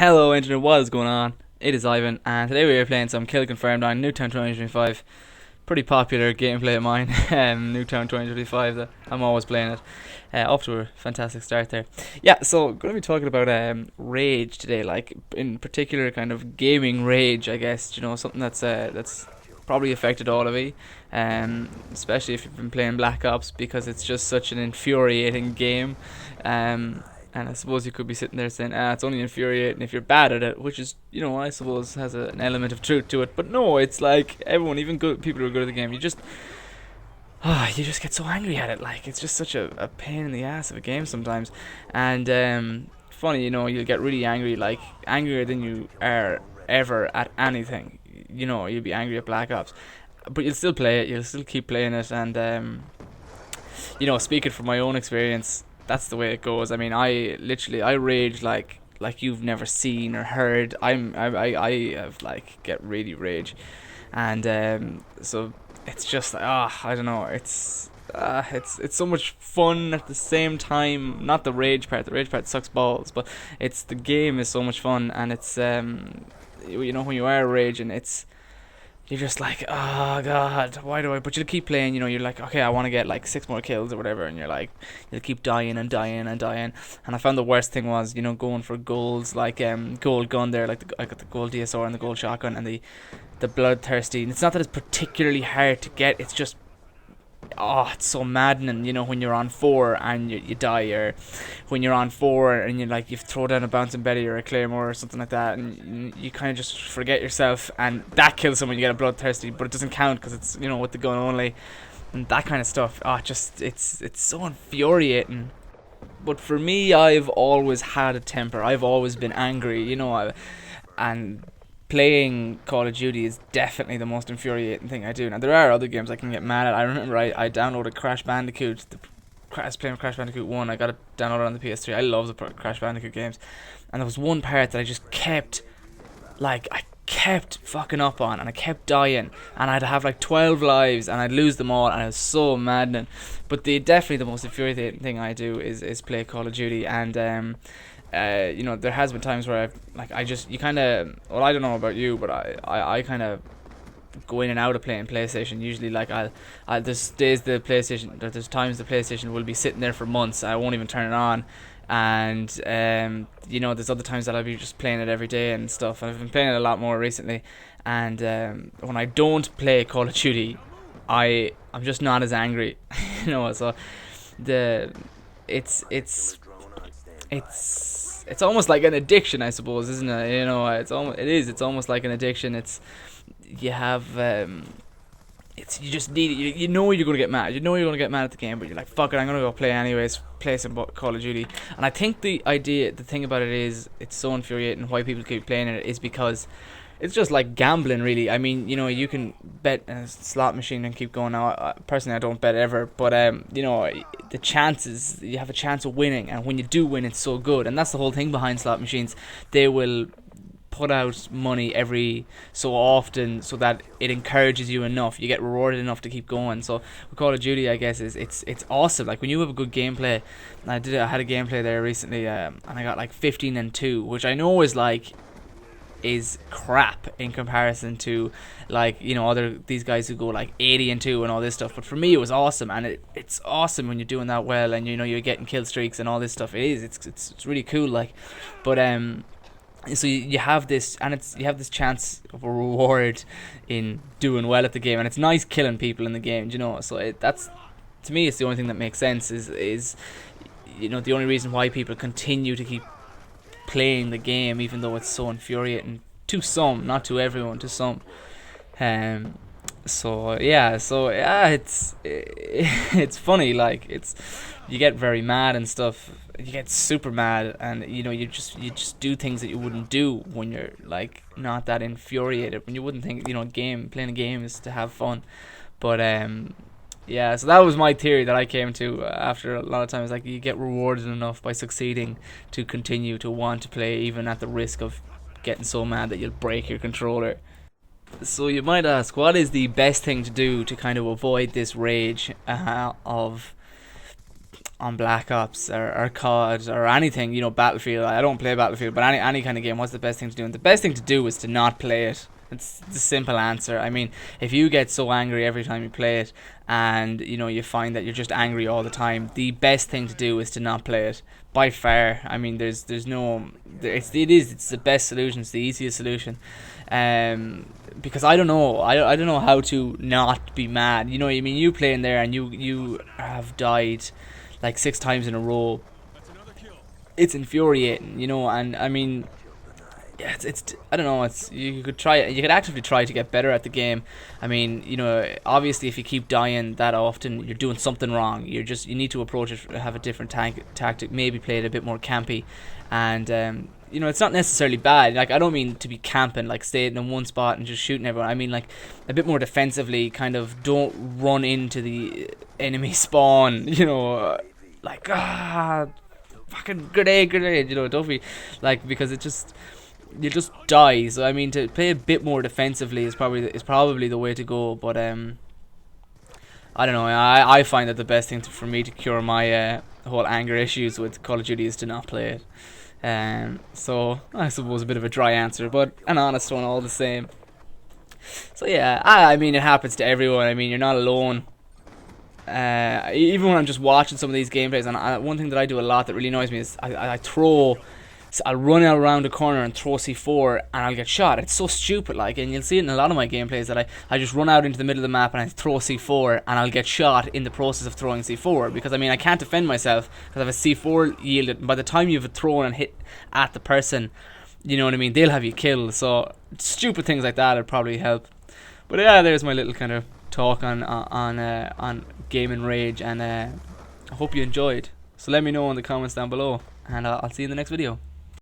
Hello Internet, what is going on? It is Ivan, and today we are playing some Kill Confirmed on Nuketown 2025. Pretty popular gameplay of mine, Nuketown 2025, I'm always playing it. Off to a fantastic start there. Yeah, so going to be talking about rage today, like in particular kind of gaming rage, I guess, something that's probably affected all of you, especially if you've been playing Black Ops, because it's just such an infuriating game. And I suppose you could be sitting there saying, it's only infuriating if you're bad at it, which is, I suppose has an element of truth to it. But no, it's like everyone, even good people who are good at the game, you just get so angry at it. Like, it's just such a pain in the ass of a game sometimes. And funny, you'll get really angry, like angrier than you are ever at anything. You'll be angry at Black Ops, but you'll still play it. You'll still keep playing it. And speaking from my own experience, that's the way it goes. I mean, I rage like you've never seen or heard. I have get really rage, and so it's just I don't know. It's so much fun at the same time. Not the rage part. The rage part sucks balls, but it's the game is so much fun, and it's when you are raging, you're just like, oh god, why do I? But you keep playing, you're like, okay, I want to get like 6 more kills or whatever, and you'll keep dying and dying and dying. And I found the worst thing was, going for golds, like gold gun there, like I got the gold DSR and the gold shotgun and the bloodthirsty. And it's not that it's particularly hard to get, it's just, it's so maddening, when you're on 4 and you die, or when you're on 4 and you throw down a bouncing Betty or a Claymore or something like that, and you kind of just forget yourself, and that kills someone. You get a bloodthirsty, but it doesn't count because it's with the gun only, and that kind of stuff. It's so infuriating. But for me, I've always had a temper. I've always been angry, and playing Call of Duty is definitely the most infuriating thing I do. Now, there are other games I can get mad at. I remember I downloaded Crash Bandicoot. I was playing Crash Bandicoot 1. I got it downloaded on the PS3. I love the Crash Bandicoot games. And there was one part that I just kept fucking up on, and I kept dying, and I'd have 12 lives, and I'd lose them all, and it was so maddening. But definitely the most infuriating thing I do is play Call of Duty, and there has been times where I don't know about you, but I kind of go in and out of playing PlayStation. Usually, there's times the PlayStation will be sitting there for months. I won't even turn it on, and there's other times that I'll be just playing it every day and stuff. And I've been playing it a lot more recently. And when I don't play Call of Duty, I'm just not as angry, So it's almost like an addiction, I suppose, isn't it? It's almost like an addiction. You just need it. You're gonna get mad. You're gonna get mad at the game, but you're like, fuck it, I'm gonna go play anyways. Play some Call of Duty. And I think the thing about it is, it's so infuriating why people keep playing it is because it's just like gambling, really. I mean, you can bet a slot machine and keep going. Now, personally, I don't bet ever, but the chances, you have a chance of winning, and when you do win, it's so good. And that's the whole thing behind slot machines. They will put out money every so often so that it encourages you enough. You get rewarded enough to keep going. So with Call of Duty, I guess it's awesome. Like when you have a good gameplay, and I had a gameplay there recently, and I got 15-2, which I know is crap in comparison to these guys who go 80-2 and all this stuff. But for me, it was awesome, and it's awesome when you're doing that well, and you're getting kill streaks and all this stuff. It's really cool, but so you have this, and you have this chance of a reward in doing well at the game, and it's nice killing people in the game, so that's, to me, it's the only thing that makes sense, is the only reason why people continue to keep playing the game, even though it's so infuriating to some, not to everyone, to some. It's funny, you get very mad and stuff. You get super mad, and you just do things that you wouldn't do when you're not that infuriated. When you wouldn't think playing a game is to have fun. But so that was my theory that I came to after a lot of times. You get rewarded enough by succeeding to continue to want to play, even at the risk of getting so mad that you'll break your controller. So you might ask, what is the best thing to do to kind of avoid this rage of on Black Ops or COD or anything, Battlefield. I don't play Battlefield, but any kind of game, what's the best thing to do? And the best thing to do is to not play it. It's the simple answer. I mean, if you get so angry every time you play it, and you find that you're just angry all the time, the best thing to do is to not play it by far. I mean, there's no, it's the best solution. It's the easiest solution. Because I don't know how to not be mad. I mean, you play in there and you have died like 6 times in a row. It's infuriating, and I mean, yeah, it's I don't know. You could try. You could actively try to get better at the game. I mean, obviously, if you keep dying that often, you're doing something wrong. You need to approach it, have a different tactic. Maybe play it a bit more campy, and it's not necessarily bad. Like, I don't mean to be camping, like staying in one spot and just shooting everyone. I mean, like, a bit more defensively. Kind of don't run into the enemy spawn. Like fucking grenade. Don't be like, because you just die. So I mean, to play a bit more defensively is probably the way to go. But I don't know. I find that the best thing for me to cure my whole anger issues with Call of Duty is to not play it. So I suppose a bit of a dry answer, but an honest one all the same. So yeah, I mean, it happens to everyone. I mean, you're not alone. Even when I'm just watching some of these gameplays, and one thing that I do a lot that really annoys me is I'll run out around a corner and throw C4 and I'll get shot. It's so stupid, like, and you'll see it in a lot of my gameplays that I just run out into the middle of the map and I throw C4 and I'll get shot in the process of throwing C4, because I mean, I can't defend myself because I have a C4 yielded, and by the time you've thrown and hit at the person, you know what I mean, they'll have you killed. So stupid things like that would probably help. But yeah, there's my little kind of talk on Gaming Rage, and I hope you enjoyed. So let me know in the comments down below, and I'll see you in the next video.